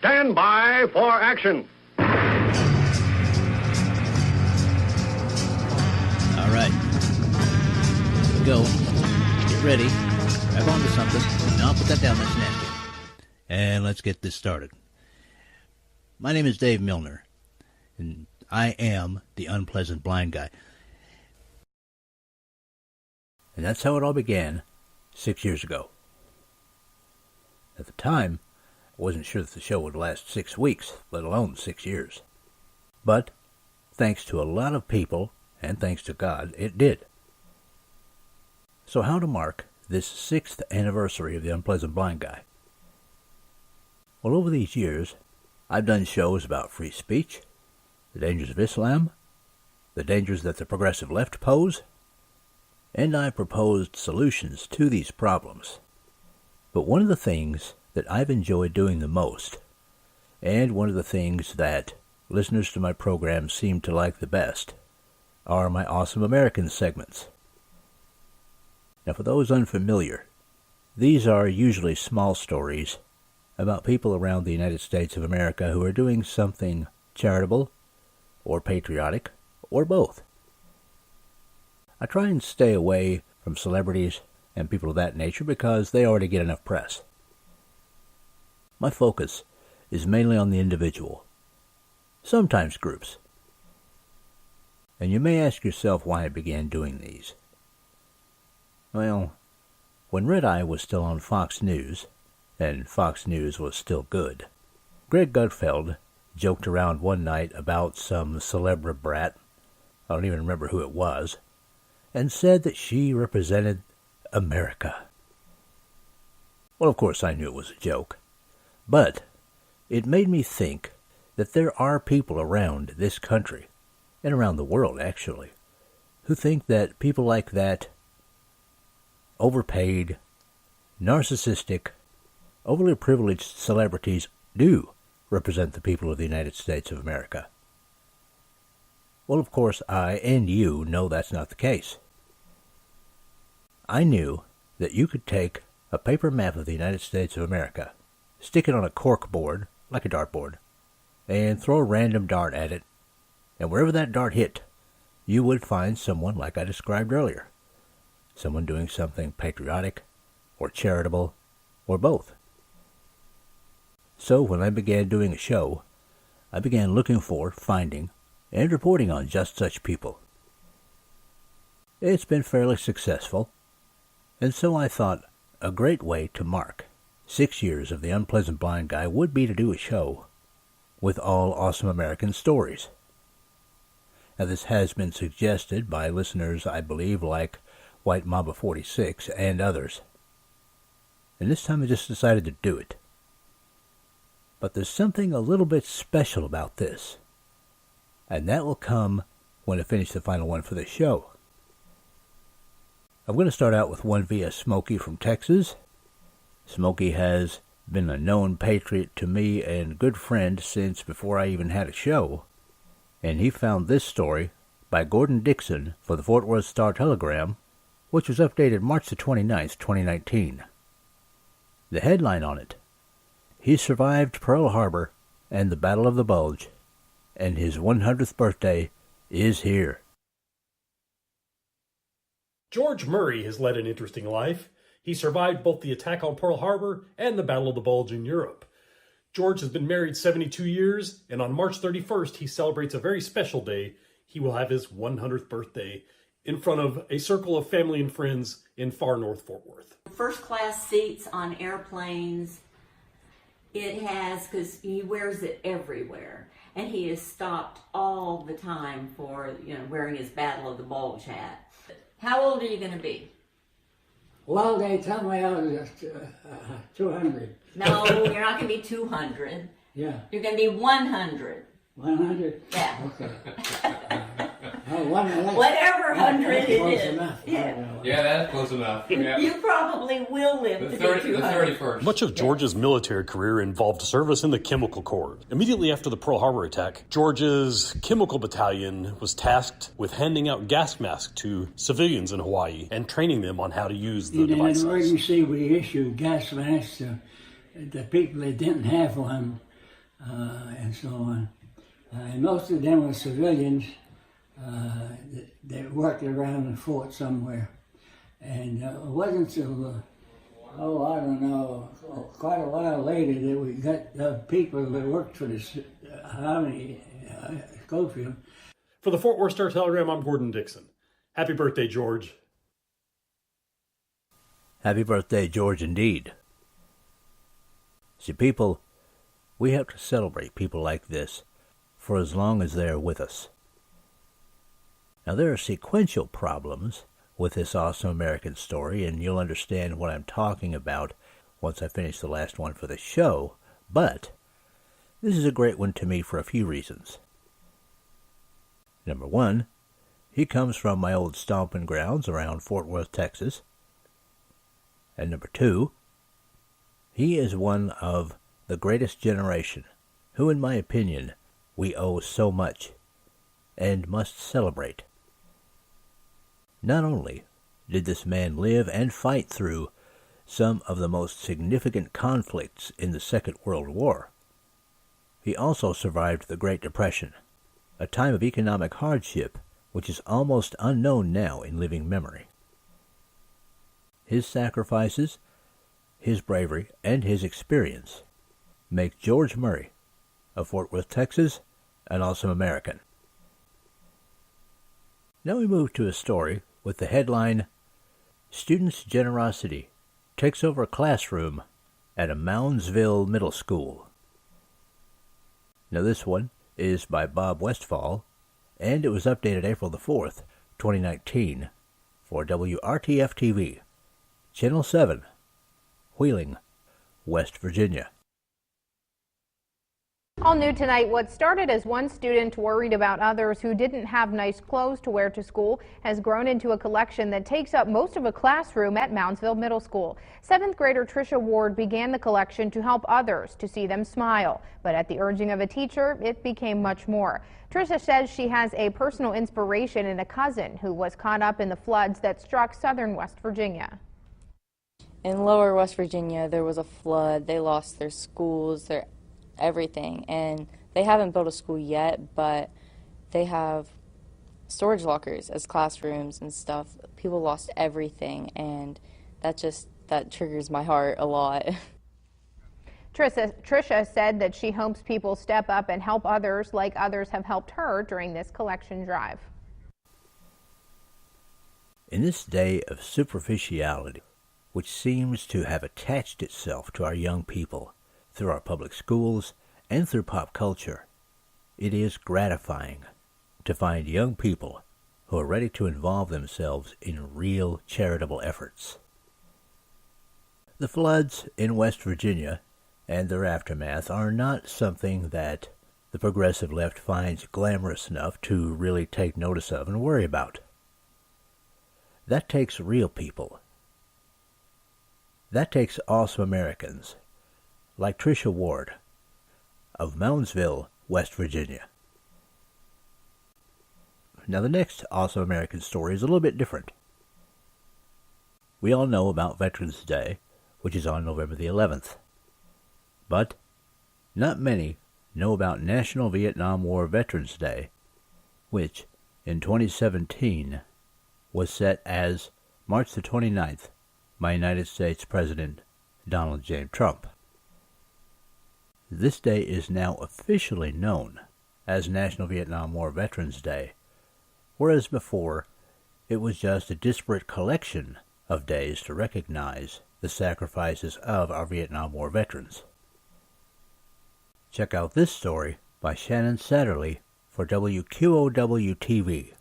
stand by for action. All right. Here we go. Get ready. Grab onto something. Now I'll put that down this napkin. And let's get this started. My name is Dave Milner, and I am the unpleasant blind guy. And that's how it all began 6 years ago. At the time, I wasn't sure that the show would last 6 weeks, let alone 6 years. But, thanks to a lot of people, and thanks to God, it did. So how to mark this 6th anniversary of the unpleasant blind guy? Well, over these years, I've done shows about free speech, the dangers of Islam, the dangers that the progressive left pose, and I've proposed solutions to these problems. But one of the things that I've enjoyed doing the most, and one of the things that listeners to my program seem to like the best, are my Awesome American segments. Now, for those unfamiliar, these are usually small stories about people around the United States of America who are doing something charitable, or patriotic, or both. I try and stay away from celebrities and people of that nature because they already get enough press. My focus is mainly on the individual, sometimes groups. And you may ask yourself why I began doing these. Well, when Red Eye was still on Fox News, and Fox News was still good, Greg Gutfeld joked around one night about some celebra brat, I don't even remember who it was, and said that she represented America. Well, of course I knew it was a joke, but it made me think that there are people around this country, and around the world actually, who think that people like that overpaid, narcissistic, overly privileged celebrities do represent the people of the United States of America. Well, of course, I and you know that's not the case. I knew that you could take a paper map of the United States of America, stick it on a cork board, like a dartboard, and throw a random dart at it, and wherever that dart hit, you would find someone like I described earlier. Someone doing something patriotic, or charitable, or both. So when I began doing a show, I began looking for, finding, and reporting on just such people. It's been fairly successful, and so I thought a great way to mark 6 years of the unpleasant blind guy would be to do a show with all Awesome American stories. Now this has been suggested by listeners, I believe, like White Mamba 46 and others. And this time I just decided to do it. But there's something a little bit special about this, and that will come when I finish the final one for the show. I'm going to start out with one via Smokey from Texas. Smokey has been a known patriot to me and good friend since before I even had a show, and he found this story by Gordon Dixon for the Fort Worth Star-Telegram, which was updated March the 29th, 2019. The headline on it: he survived Pearl Harbor and the Battle of the Bulge, and his 100th birthday is here. George Murray has led an interesting life. He survived both the attack on Pearl Harbor and the Battle of the Bulge in Europe. George has been married 72 years, and on March 31st, he celebrates a very special day. He will have his 100th birthday in front of a circle of family and friends in far north Fort Worth. First class seats on airplanes. It has, because he wears it everywhere. And he is stopped all the time for, wearing his Battle of the Bulge hat. How old are you going to be? Well, they tell me I was 200. No, you're not going to be 200. Yeah. You're going to be 100. 100? Yeah. Okay. Whatever 100 it is. Enough. Yeah, that's close enough. Yeah. You probably will live to be 31st. Much of George's military career involved service in the Chemical Corps. Immediately after the Pearl Harbor attack, George's Chemical Battalion was tasked with handing out gas masks to civilians in Hawaii and training them on how to use the devices. In an emergency, we issued gas masks to the people that didn't have one. and so on. And most of them were civilians that worked around the fort somewhere. And it wasn't until, I don't know, quite a while later that we got people that worked for the Army, Schofield. For the Fort Worth Star-Telegram, I'm Gordon Dixon. Happy birthday, George. Happy birthday, George, indeed. See, people, we have to celebrate people like this for as long as they're with us. Now, there are sequential problems with this awesome American story, and you'll understand what I'm talking about once I finish the last one for the show, but this is a great one to me for a few reasons. Number one, he comes from my old stomping grounds around Fort Worth, Texas. And number two, he is one of the greatest generation who, in my opinion, we owe so much and must celebrate. Not only did this man live and fight through some of the most significant conflicts in the Second World War, he also survived the Great Depression, a time of economic hardship which is almost unknown now in living memory. His sacrifices, his bravery, and his experience make George Murray of Fort Worth, Texas, an awesome American. Now we move to a story with the headline, Students' Generosity Takes Over a Classroom at a Moundsville Middle School. Now this one is by Bob Westfall, and it was updated April the 4th, 2019, for WRTF-TV, Channel 7, Wheeling, West Virginia. All new tonight, what started as one student worried about others who didn't have nice clothes to wear to school has grown into a collection that takes up most of a classroom at Moundsville Middle School. 7th grader Trisha Ward began the collection to help others to see them smile, but at the urging of a teacher, it became much more. Trisha says she has a personal inspiration in a cousin who was caught up in the floods that struck southern West Virginia. In lower West Virginia, there was a flood. They lost their schools, their everything, and they haven't built a school yet, but they have storage lockers as classrooms and stuff. People lost everything, and that triggers my heart a lot. Trisha said that she hopes people step up and help others like others have helped her during this collection drive. In this day of superficiality, which seems to have attached itself to our young people through our public schools and through pop culture, it is gratifying to find young people who are ready to involve themselves in real charitable efforts. The floods in West Virginia and their aftermath are not something that the progressive left finds glamorous enough to really take notice of and worry about. That takes real people. That takes awesome Americans like Trisha Ward of Moundsville, West Virginia. Now the next awesome American story is a little bit different. We all know about Veterans Day, which is on November the 11th. But not many know about National Vietnam War Veterans Day, which in 2017 was set as March the 29th by United States President Donald J. Trump. This day is now officially known as National Vietnam War Veterans Day, whereas before it was just a disparate collection of days to recognize the sacrifices of our Vietnam War veterans. Check out this story by Shannon Satterley for WQOW-TV,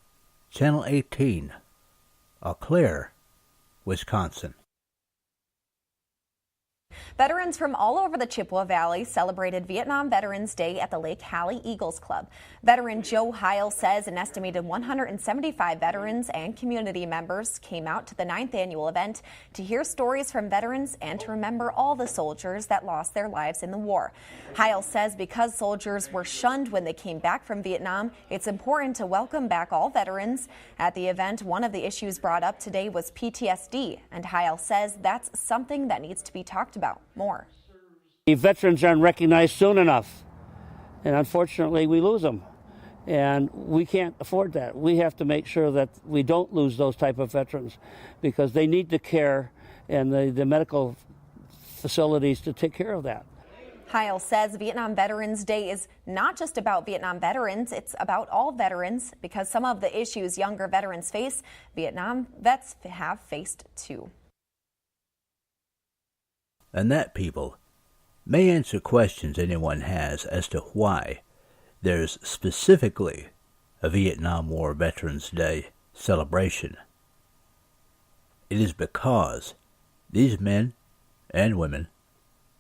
Channel 18, Eau Claire, Wisconsin. Veterans from all over the Chippewa Valley celebrated Vietnam Veterans Day at the Lake Hallie Eagles Club. Veteran Joe Heil says an estimated 175 veterans and community members came out to the 9th annual event to hear stories from veterans and to remember all the soldiers that lost their lives in the war. Heil says because soldiers were shunned when they came back from Vietnam, it's important to welcome back all veterans. At the event, one of the issues brought up today was PTSD, and Heil says that's something that needs to be talked about more. If veterans aren't recognized soon enough, and unfortunately we lose them. And we can't afford that. We have to make sure that we don't lose those type of veterans, because they need the care and the medical facilities to take care of that. Heil says Vietnam Veterans Day is not just about Vietnam veterans, it's about all veterans, because some of the issues younger veterans face, Vietnam vets have faced too. And that, people, may answer questions anyone has as to why there's specifically a Vietnam War Veterans Day celebration. It is because these men and women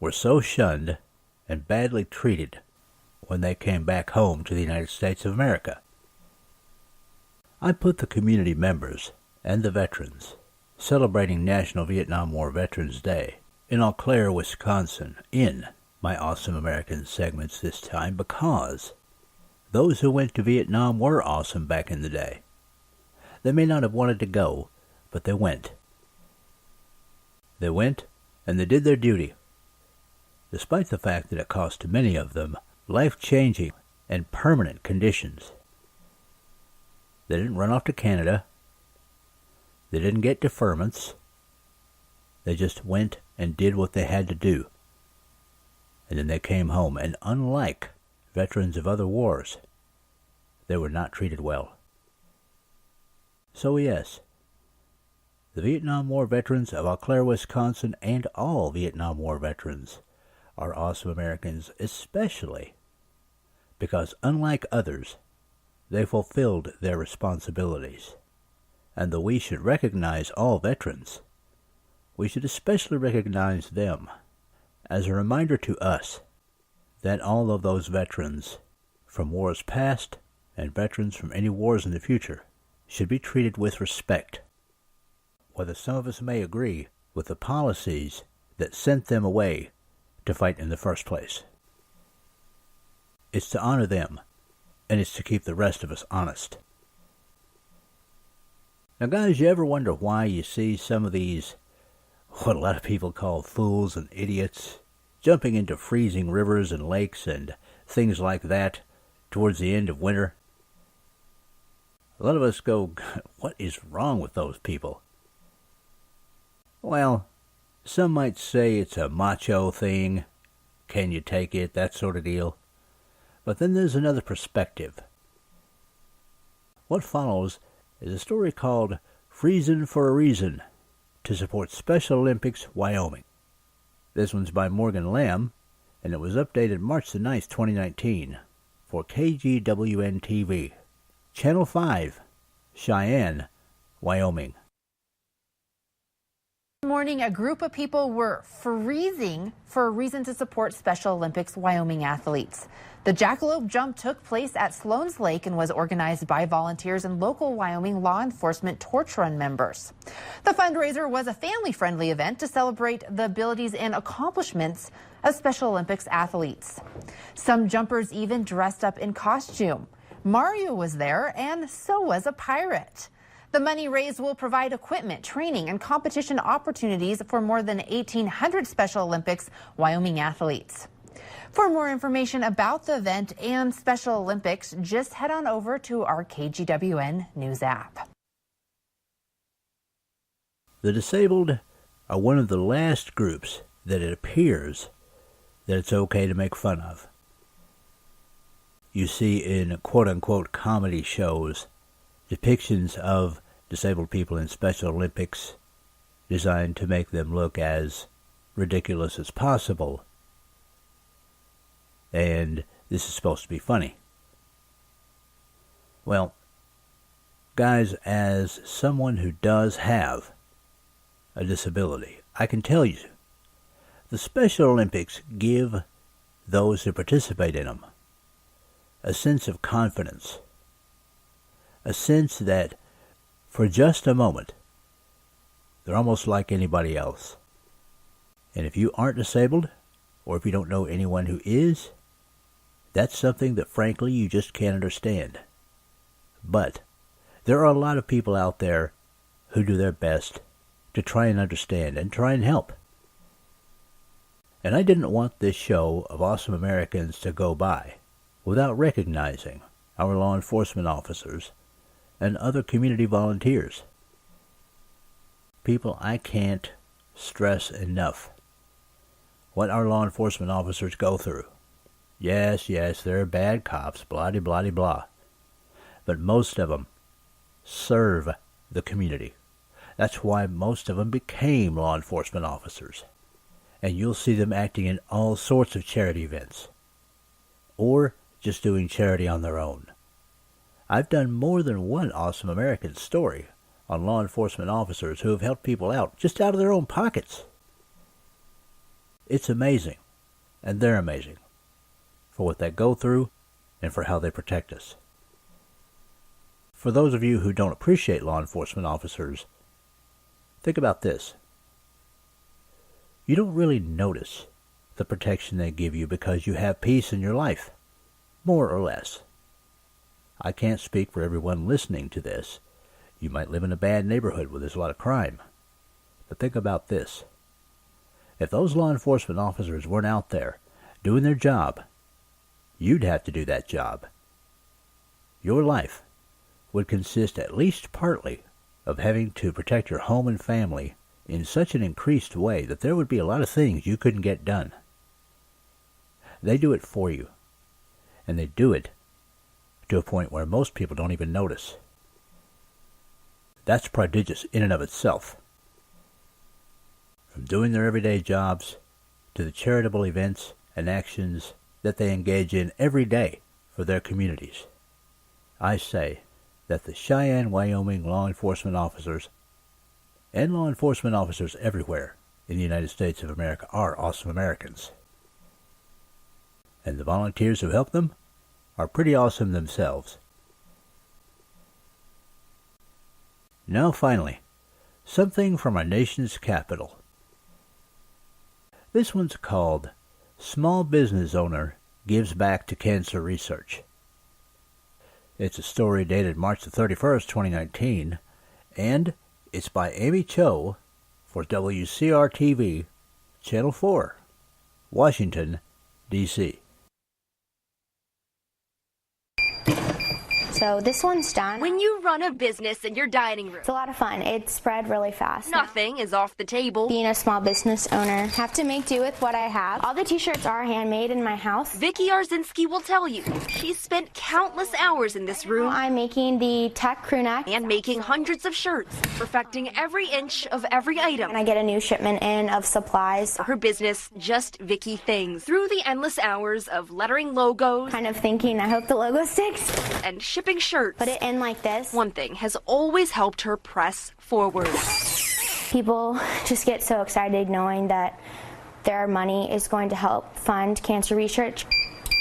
were so shunned and badly treated when they came back home to the United States of America. I put the community members and the veterans celebrating National Vietnam War Veterans Day in Eau Claire, Wisconsin, in my Awesome Americans segments this time, because those who went to Vietnam were awesome back in the day. They may not have wanted to go, but they went. They went, and they did their duty, despite the fact that it cost many of them life-changing and permanent conditions. They didn't run off to Canada. They didn't get deferments. They just went and did what they had to do. And then they came home, and unlike veterans of other wars, they were not treated well. So yes, the Vietnam War veterans of Eau Claire, Wisconsin, and all Vietnam War veterans are awesome Americans, especially because, unlike others, they fulfilled their responsibilities. And though we should recognize all veterans, we should especially recognize them as a reminder to us that all of those veterans from wars past and veterans from any wars in the future should be treated with respect. Whether some of us may agree with the policies that sent them away to fight in the first place, it's to honor them, and it's to keep the rest of us honest. Now guys, you ever wonder why you see some of these, what a lot of people call fools and idiots, jumping into freezing rivers and lakes and things like that towards the end of winter? A lot of us go, what is wrong with those people? Well, some might say it's a macho thing, can you take it, that sort of deal. But then there's another perspective. What follows is a story called Freezin' for a Reason, to support Special Olympics Wyoming. This one's by Morgan Lamb, and it was updated March the 9th, 2019, for KGWN-TV, Channel 5, Cheyenne, Wyoming. Morning, a group of people were freezing for a reason to support Special Olympics Wyoming athletes. The jackalope jump took place at Sloan's Lake and was organized by volunteers and local Wyoming law enforcement torch run members. The fundraiser was a family-friendly event to celebrate the abilities and accomplishments of Special Olympics athletes. Some jumpers even dressed up in costume. Mario was there, and so was a pirate. The money raised will provide equipment, training, and competition opportunities for more than 1,800 Special Olympics Wyoming athletes. For more information about the event and Special Olympics, just head on over to our KGWN News app. The disabled are one of the last groups that it appears that it's okay to make fun of. You see in quote-unquote comedy shows depictions of disabled people in Special Olympics designed to make them look as ridiculous as possible. And this is supposed to be funny. Well, guys, as someone who does have a disability, I can tell you, the Special Olympics give those who participate in them a sense of confidence, a sense that for just a moment, they're almost like anybody else. And if you aren't disabled, or if you don't know anyone who is, that's something that frankly you just can't understand. But there are a lot of people out there who do their best to try and understand and try and help. And I didn't want this show of Awesome Americans to go by without recognizing our law enforcement officers and other community volunteers. People, I can't stress enough what our law enforcement officers go through. Yes, they're bad cops, blah-de-blah-de-blah. But most of them serve the community. That's why most of them became law enforcement officers. And you'll see them acting in all sorts of charity events, or just doing charity on their own. I've done more than one Awesome American story on law enforcement officers who have helped people out just out of their own pockets. It's amazing, and they're amazing, for what they go through and for how they protect us. For those of you who don't appreciate law enforcement officers, think about this. You don't really notice the protection they give you because you have peace in your life, more or less. I can't speak for everyone listening to this. You might live in a bad neighborhood where there's a lot of crime. But think about this. If those law enforcement officers weren't out there doing their job, you'd have to do that job. Your life would consist at least partly of having to protect your home and family in such an increased way that there would be a lot of things you couldn't get done. They do it for you, and they do it to a point where most people don't even notice. That's prodigious in and of itself. From doing their everyday jobs to the charitable events and actions that they engage in every day for their communities. I say that the Cheyenne, Wyoming law enforcement officers and law enforcement officers everywhere in the United States of America are awesome Americans. And the volunteers who help them are pretty awesome themselves. Now finally, something from our nation's capital. This one's called Small Business Owner Gives Back to Cancer Research. It's a story dated March the 31st, 2019, and it's by Amy Cho for WCR-TV, Channel 4, Washington, D.C. So this one's done. When you run a business in your dining room, It's a lot of fun. It's spread really fast. nothing is off the table. Being a small business owner, have to make do with what I have. All the t-shirts are handmade in my house. Vicky Arzinski will tell you she's spent countless hours in this room. I'm making the tech crew neck and making hundreds of shirts, perfecting every inch of every item. And I get a new shipment in of supplies. For her business, Just Vicky Things. Through the endless hours of lettering logos, Kind of thinking, I hope the logo sticks. and shipping shirts. Put it in like this. One thing has always helped her press forward. People just get so excited knowing that their money is going to help fund cancer research.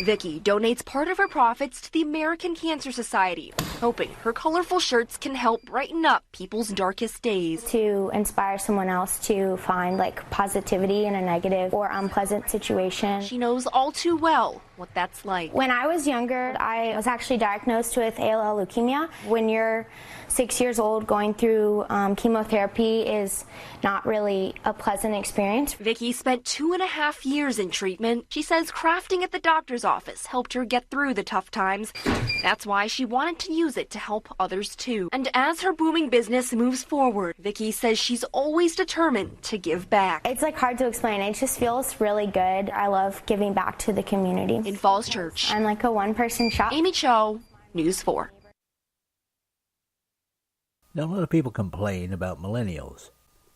Vicky donates part of her profits to the American Cancer Society, hoping her colorful shirts can help brighten up people's darkest days. To inspire someone else to find positivity in a negative or unpleasant situation. She knows all too well what that's like. When I was younger, I was actually diagnosed with ALL leukemia. When you're 6 years old, going through chemotherapy is not really a pleasant experience. Vicky spent 2.5 years in treatment. She says crafting at the doctor's office helped her get through the tough times. That's why she wanted to use it to help others too. And as her booming business moves forward, Vicky says she's always determined to give back. It's hard to explain. It just feels really good. I love giving back to the community. In Falls Church, I'm a one-person shop. Amy Cho, News 4. Now, a lot of people complain about millennials,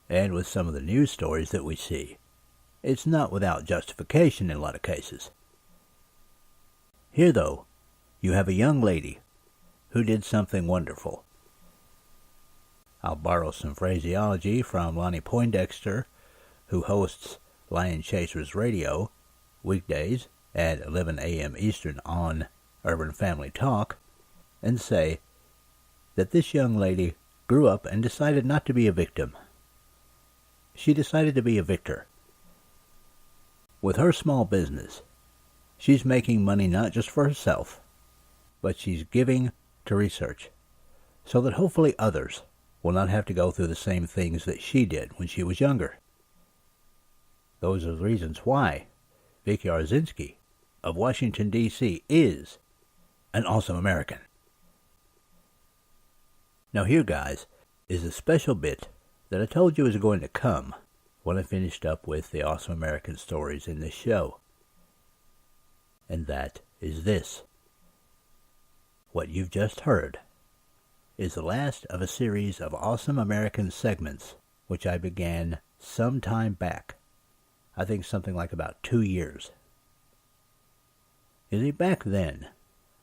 and with some of the news stories that we see, it's not without justification in a lot of cases. Here, though, you have a young lady who did something wonderful. I'll borrow some phraseology from Lonnie Poindexter, who hosts Lion Chasers Radio weekdays at 11 a.m. Eastern on Urban Family Talk, and say that this young lady grew up and decided not to be a victim. She decided to be a victor. With her small business, she's making money not just for herself, but she's giving to research, so that hopefully others will not have to go through the same things that she did when she was younger. Those are the reasons why Vicky Arzinski of Washington, D.C. is an awesome American. Now here, guys, is a special bit that I told you was going to come when I finished up with the awesome American stories in this show. And that is this. What you've just heard is the last of a series of awesome American segments which I began some time back. I think something like about 2 years. You see, back then,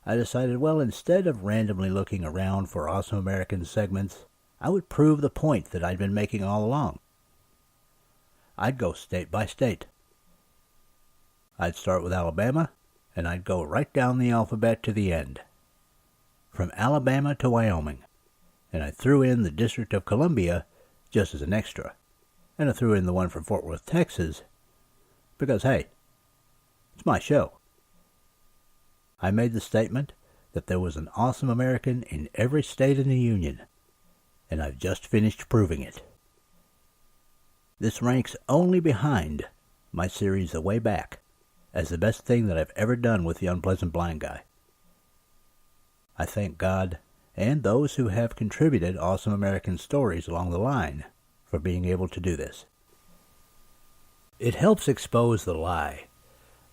I decided, well, instead of randomly looking around for awesome American segments, I would prove the point that I'd been making all along. I'd go state by state. I'd start with Alabama, and I'd go right down the alphabet to the end. From Alabama to Wyoming. And I threw in the District of Columbia just as an extra. And I threw in the one from Fort Worth, Texas, because, hey, it's my show. I made the statement that there was an awesome American in every state in the Union, and I've just finished proving it. This ranks only behind my series The Way Back as the best thing that I've ever done with the Unpleasant Blind Guy. I thank God and those who have contributed awesome American stories along the line for being able to do this. It helps expose the lie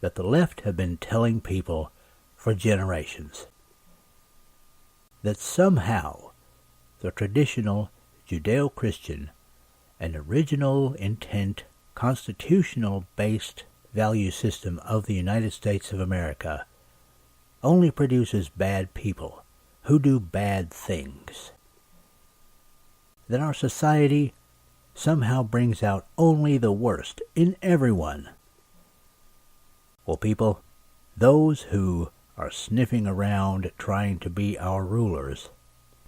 that the left have been telling people for generations, that somehow the traditional Judeo-Christian and original intent constitutional-based value system of the United States of America only produces bad people who do bad things. That our society somehow brings out only the worst in everyone. Well, people, those who are sniffing around trying to be our rulers,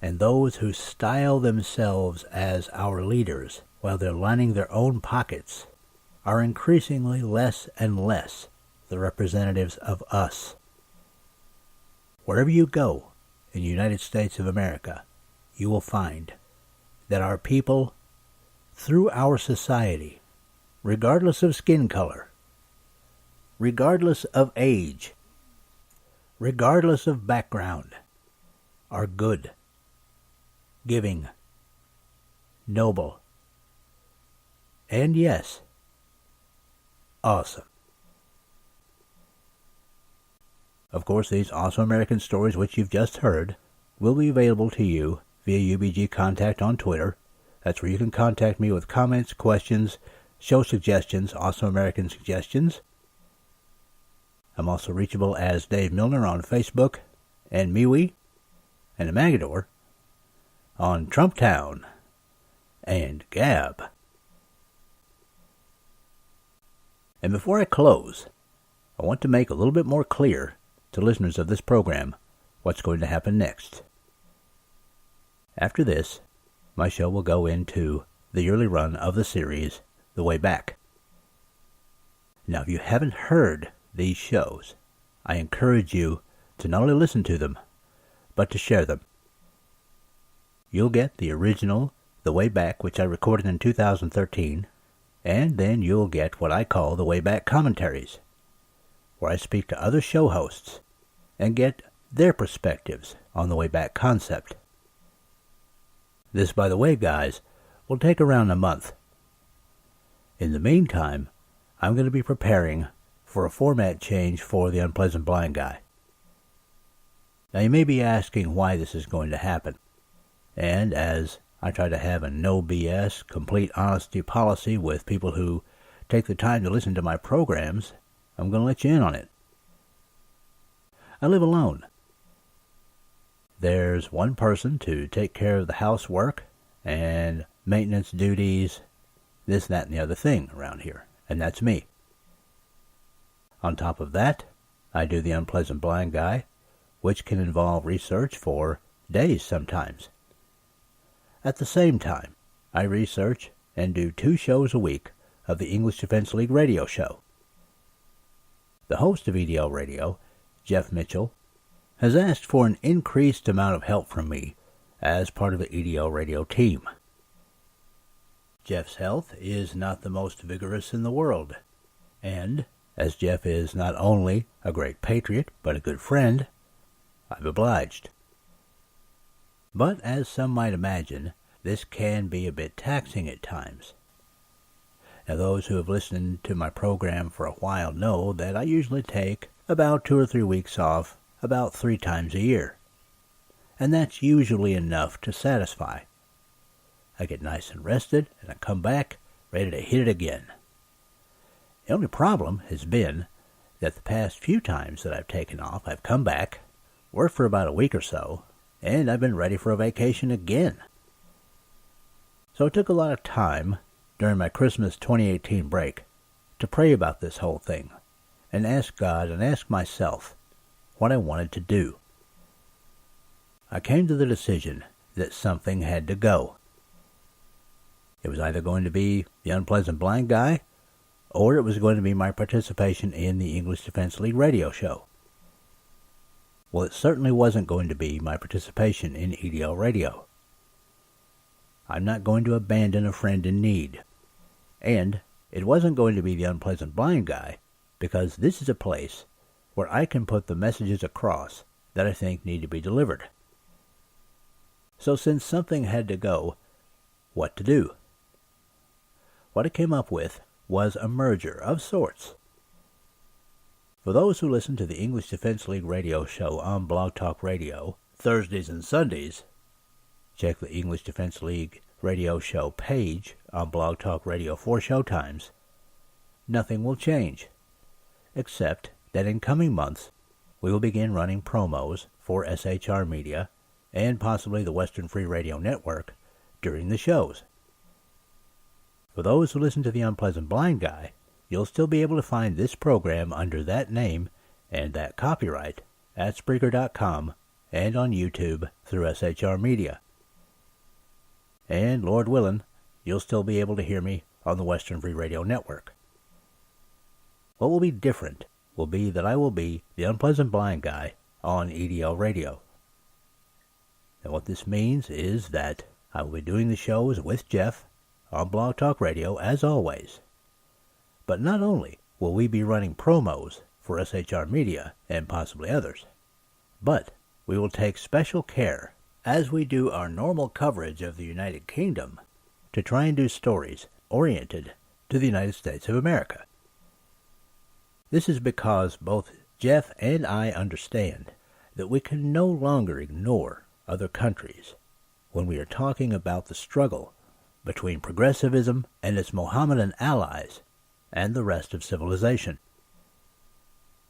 and those who style themselves as our leaders while they're lining their own pockets, are increasingly less and less the representatives of us. Wherever you go in the United States of America, you will find that our people, through our society, regardless of skin color, regardless of age, regardless of background, are good, giving, noble, and yes, awesome. Of course, these awesome American stories which you've just heard will be available to you via UBG Contact on Twitter. That's where you can contact me with comments, questions, show suggestions, awesome American suggestions. I'm also reachable as Dave Milner on Facebook, and MeWe, and the Magador on Trumptown and Gab. And before I close, I want to make a little bit more clear to listeners of this program what's going to happen next. After this, my show will go into the yearly run of the series, The Way Back. Now, if you haven't heard these shows, I encourage you to not only listen to them, but to share them. You'll get the original The Way Back, which I recorded in 2013, and then you'll get what I call the Way Back commentaries, where I speak to other show hosts and get their perspectives on the Way Back concept. This, by the way, guys, will take around a month. In the meantime, I'm going to be preparing for a format change for the Unpleasant Blind Guy. Now, you may be asking why this is going to happen, and as I try to have a no BS, complete honesty policy with people who take the time to listen to my programs, I'm going to let you in on it. I live alone. There's one person to take care of the housework and maintenance duties, this, that, and the other thing around here, and that's me. On top of that, I do the Unpleasant Blind Guy, which can involve research for days sometimes. At the same time, I research and do 2 shows a week of the English Defense League radio show. The host of EDL Radio, Jeff Mitchell, has asked for an increased amount of help from me as part of the EDL Radio team. Jeff's health is not the most vigorous in the world, and As Jeff is not only a great patriot, but a good friend, I've obliged. But as some might imagine, this can be a bit taxing at times. Now, those who have listened to my program for a while know that I usually take about 2 or 3 weeks off about 3 times a year. And that's usually enough to satisfy. I get nice and rested, and I come back ready to hit it again. The only problem has been that the past few times that I've taken off, I've come back, worked for about a week or so, and I've been ready for a vacation again. So it took a lot of time during my Christmas 2018 break to pray about this whole thing and ask God and ask myself what I wanted to do. I came to the decision that something had to go. It was either going to be the Unpleasant Blind Guy, or it was going to be my participation in the English Defense League radio show. Well, it certainly wasn't going to be my participation in EDL radio. I'm not going to abandon a friend in need. And it wasn't going to be the Unpleasant Blind Guy, because this is a place where I can put the messages across that I think need to be delivered. So since something had to go, what to do? What I came up with was a merger of sorts. For those who listen to the English Defense League radio show on Blog Talk Radio, Thursdays and Sundays, check the English Defense League radio show page on Blog Talk Radio for showtimes. Nothing will change, except that in coming months we will begin running promos for SHR Media and possibly the Western Free Radio Network during the shows. For those who listen to the Unpleasant Blind Guy, you'll still be able to find this program under that name and that copyright at Spreaker.com and on YouTube through SHR Media. And, Lord willing, you'll still be able to hear me on the Western Free Radio Network. What will be different will be that I will be the Unpleasant Blind Guy on EDL Radio. And what this means is that I will be doing the shows with Jeff on Blog Talk Radio as always. But not only will we be running promos for SHR Media and possibly others, but we will take special care as we do our normal coverage of the United Kingdom to try and do stories oriented to the United States of America. This is because both Jeff and I understand that we can no longer ignore other countries when we are talking about the struggle between progressivism and its Mohammedan allies and the rest of civilization.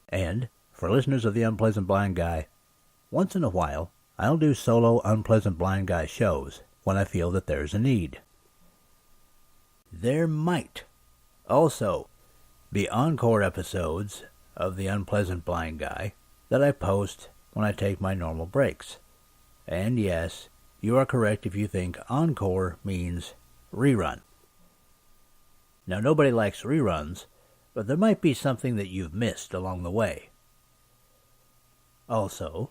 And, for listeners of the Unpleasant Blind Guy, once in a while, I'll do solo Unpleasant Blind Guy shows when I feel that there's a need. There might also be encore episodes of the Unpleasant Blind Guy that I post when I take my normal breaks. And yes, you are correct if you think encore means rerun. Now, nobody likes reruns, but there might be something that you've missed along the way. Also,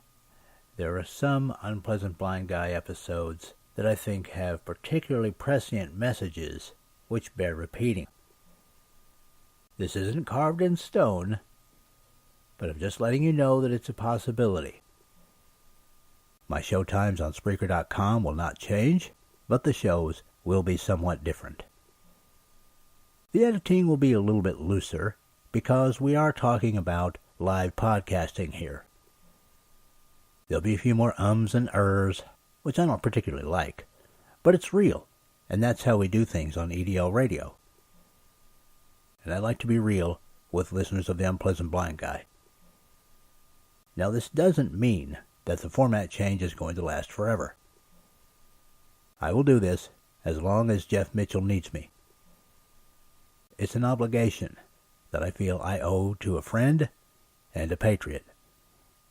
there are some Unpleasant Blind Guy episodes that I think have particularly prescient messages which bear repeating. This isn't carved in stone, but I'm just letting you know that it's a possibility. My show times on Spreaker.com will not change, but the shows will be somewhat different. The editing will be a little bit looser because we are talking about live podcasting here. There'll be a few more ums and ers, which I don't particularly like, but it's real, and that's how we do things on EDL Radio. And I like to be real with listeners of the Unpleasant Blind Guy. Now, this doesn't mean that the format change is going to last forever. I will do this as long as Jeff Mitchell needs me. It's an obligation that I feel I owe to a friend and a patriot,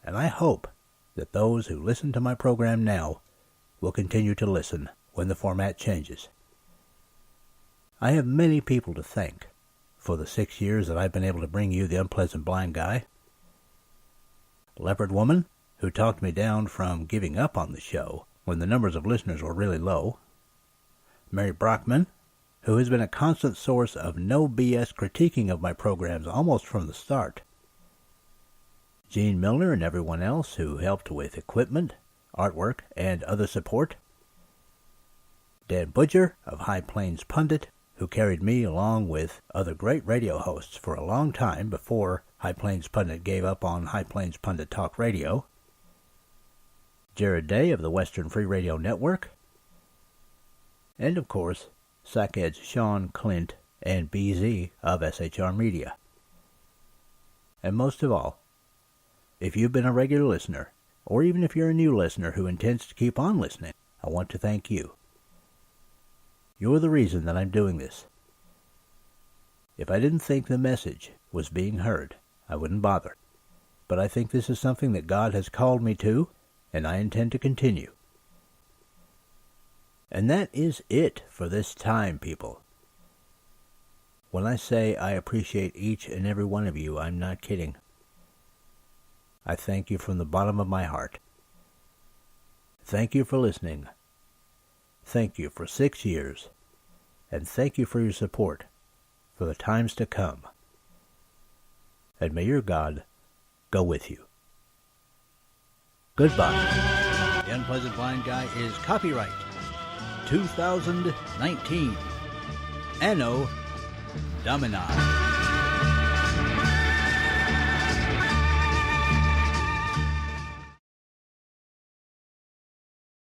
and I hope that those who listen to my program now will continue to listen when the format changes. I have many people to thank for the 6 years that I've been able to bring you the Unpleasant Blind Guy. Leopard Woman, who talked me down from giving up on the show when the numbers of listeners were really low. Mary Brockman, who has been a constant source of no BS critiquing of my programs almost from the start. Gene Milner and everyone else who helped with equipment, artwork, and other support. Dan Butcher of High Plains Pundit, who carried me along with other great radio hosts for a long time before High Plains Pundit gave up on High Plains Pundit Talk Radio. Jared Day of the Western Free Radio Network. And of course, Sackheads Sean, Clint, and BZ of SHR Media. And most of all, if you've been a regular listener, or even if you're a new listener who intends to keep on listening, I want to thank you. You're the reason that I'm doing this. If I didn't think the message was being heard, I wouldn't bother. But I think this is something that God has called me to, and I intend to continue. And that is it for this time, people. When I say I appreciate each and every one of you, I'm not kidding. I thank you from the bottom of my heart. Thank you for listening. Thank you for 6 years. And thank you for your support for the times to come. And may your God go with you. Goodbye. The Unpleasant Blind Guy is copyright 2019. Anno Domini.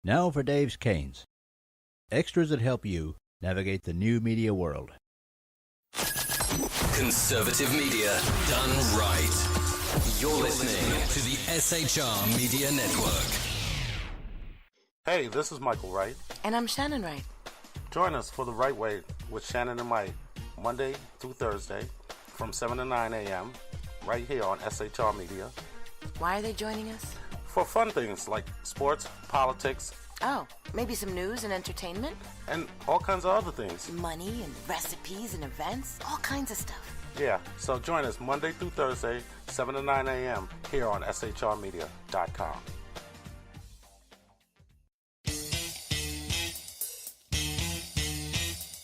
Now for Dave's Canes. Extras that help you navigate the new media world. Conservative media done right. You're listening to the SHR Media Network. Hey, this is Michael Wright. And I'm Shannon Wright. Join us for The Right Way with Shannon and Mike, Monday through Thursday from 7 to 9 a.m. right here on SHR Media. Why are they joining us? For fun things like sports, politics. Oh, maybe some news and entertainment? And all kinds of other things. Money and recipes and events, all kinds of stuff. Yeah, so join us Monday through Thursday, 7 to 9 a.m. here on shrmedia.com.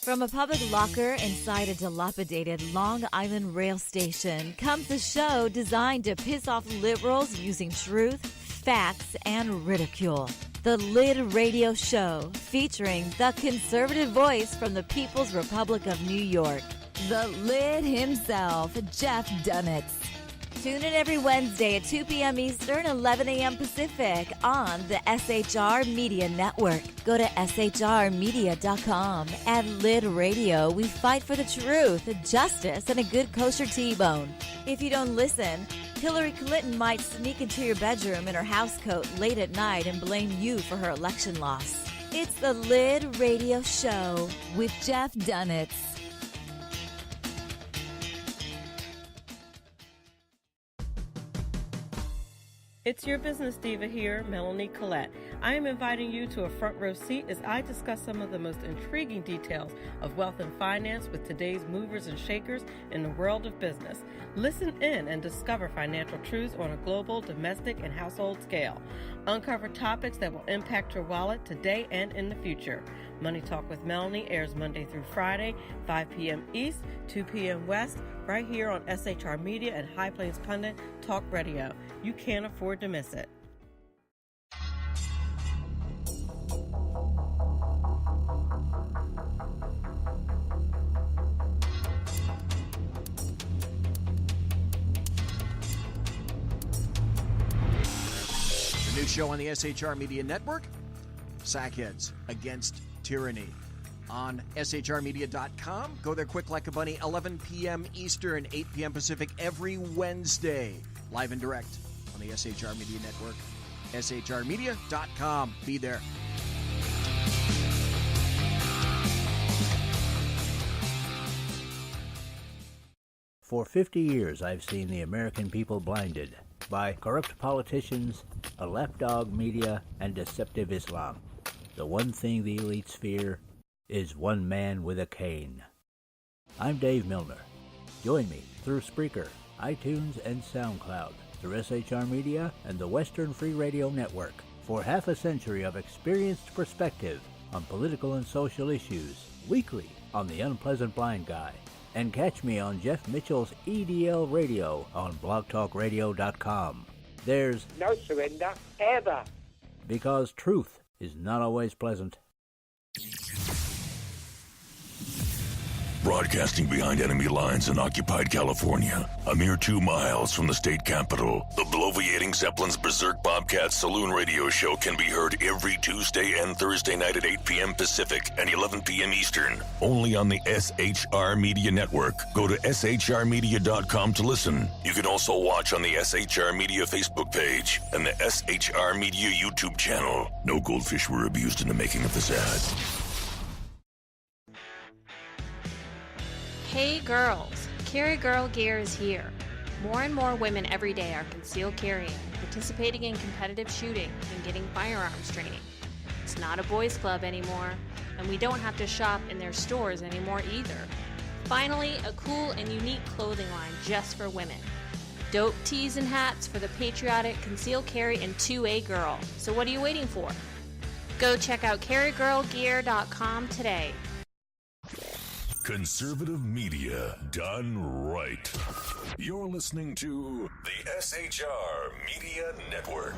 From a public locker inside a dilapidated Long Island rail station comes a show designed to piss off liberals using truth, facts, and ridicule. The Lid Radio Show, featuring the conservative voice from the People's Republic of New York, the Lid himself, Jeff Dunitz. Tune in every Wednesday at 2 p.m. Eastern, 11 a.m. Pacific on the SHR Media Network. Go to shrmedia.com. At Lid Radio, we fight for the truth, justice, and a good kosher T-bone. If you don't listen, Hillary Clinton might sneak into your bedroom in her housecoat late at night and blame you for her election loss. It's the Lid Radio Show with Jeff Dunitz. It's your business diva here, Melanie Collette. I am inviting you to a front row seat as I discuss some of the most intriguing details of wealth and finance with today's movers and shakers in the world of business. Listen in and discover financial truths on a global, domestic, and household scale. Uncover topics that will impact your wallet today and in the future. Money Talk with Melanie airs Monday through Friday, 5 p.m. East, 2 p.m. West, right here on SHR Media and High Plains Pundit Talk Radio. You can't afford to miss it. The new show on the SHR Media Network, Sackheads Against Tyranny. On shrmedia.com. Go there quick like a bunny, 11 p.m. Eastern, 8 p.m. Pacific every Wednesday. Live and direct on the SHR Media Network. shrmedia.com. Be there. For 50 years, I've seen the American people blinded by corrupt politicians, a lapdog media, and deceptive Islam. The one thing the elites fear is one man with a cane. I'm Dave Milner. Join me through Spreaker, iTunes, and SoundCloud, through SHR Media and the Western Free Radio Network, for half a century of experienced perspective on political and social issues, weekly on The Unpleasant Blind Guy. And catch me on Jeff Mitchell's EDL Radio on blogtalkradio.com. There's no surrender, ever. Because truth is not always pleasant. Broadcasting behind enemy lines in occupied California, a mere 2 miles from the state capitol, the bloviating Zeppelin's Berserk Bobcat Saloon radio show can be heard every Tuesday and Thursday night at 8 p.m. Pacific and 11 p.m. Eastern, only on the SHR Media Network. Go to shrmedia.com to listen. You can also watch on the SHR Media Facebook page and the SHR Media YouTube channel. No goldfish were abused in the making of this ad. Hey girls, Carry Girl Gear is here. More and more women every day are concealed carrying, participating in competitive shooting, and getting firearms training. It's not a boys' club anymore, and we don't have to shop in their stores anymore either. Finally, a cool and unique clothing line just for women. Dope tees and hats for the patriotic concealed carry and 2A girl. So what are you waiting for? Go check out carrygirlgear.com today. Conservative media done right. You're listening to the SHR Media Network.